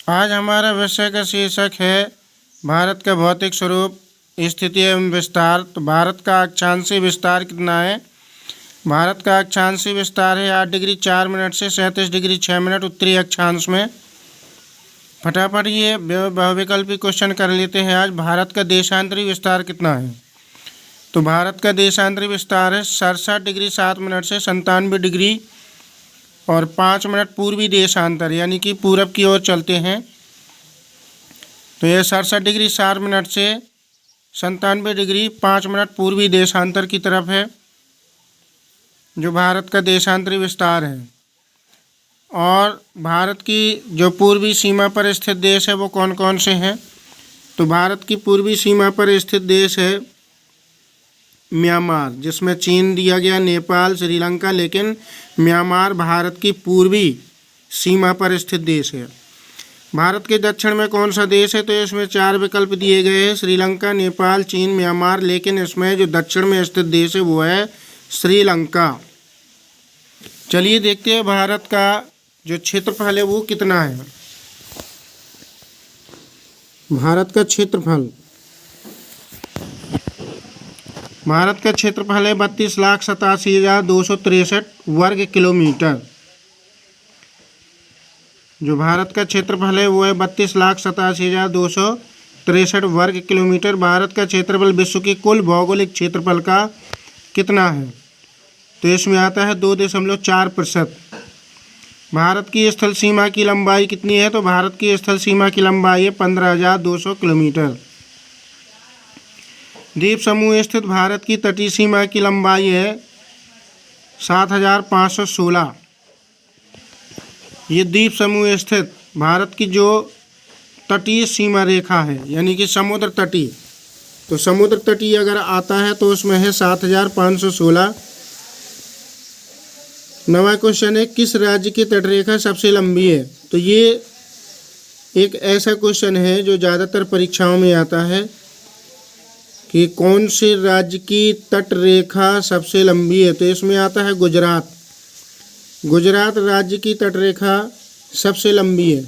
आज हमारा विषय का शीर्षक है भारत का भौतिक स्वरूप, स्थिति एवं विस्तार। तो भारत का अक्षांशीय विस्तार कितना है? भारत का अक्षांशीय विस्तार है 8 डिग्री 4 मिनट से 37 डिग्री 6 मिनट उत्तरी अक्षांश में। फटाफट ये बहुविकल्पी क्वेश्चन कर लेते हैं। आज भारत का देशांतरी विस्तार कितना है? तो भारत का देशांतरी विस्तार है 67 डिग्री 7 मिनट से 97 डिग्री और 5 मिनट पूर्वी देशांतर, यानी कि पूरब की ओर चलते हैं। तो यह 67 डिग्री 4 मिनट से 97 डिग्री 5 मिनट पूर्वी देशांतर की तरफ है, जो भारत का देशांतरी विस्तार है। और भारत की जो पूर्वी सीमा पर स्थित देश है वो कौन कौन से हैं? तो भारत की पूर्वी सीमा पर स्थित देश है म्यांमार, जिसमें चीन दिया गया, नेपाल, श्रीलंका, लेकिन म्यांमार भारत की पूर्वी सीमा पर स्थित देश है। भारत के दक्षिण में कौन सा देश है? तो इसमें 4 विकल्प दिए गए हैं, श्रीलंका, नेपाल, चीन, म्यांमार, लेकिन इसमें जो दक्षिण में स्थित देश है वो है श्रीलंका। चलिए देखते हैं भारत का जो क्षेत्रफल है वो कितना है। भारत का क्षेत्रफल है 32,87,263 वर्ग किलोमीटर। जो भारत का क्षेत्रफल है वो है 32,87,263 वर्ग किलोमीटर। भारत का क्षेत्रफल विश्व के कुल भौगोलिक क्षेत्रफल का कितना है? तो इसमें आता है 2.4%। भारत की स्थल सीमा की लंबाई कितनी है? तो भारत की स्थल सीमा की लंबाई है 15,200 किलोमीटर। द्वीप समूह स्थित भारत की तटीय सीमा की लंबाई है 7,516। ये द्वीप समूह स्थित भारत की जो तटीय सीमा रेखा है, यानी कि समुद्र तटीय, तो समुद्र तटीय अगर आता है तो उसमें है 7,516। नवा क्वेश्चन है, किस राज्य की तटरेखा सबसे लंबी है? तो ये एक ऐसा क्वेश्चन है जो ज़्यादातर परीक्षाओं में आता है कि कौन से राज्य की तटरेखा सबसे लंबी है। तो इसमें आता है गुजरात। गुजरात राज्य की तटरेखा सबसे लंबी है।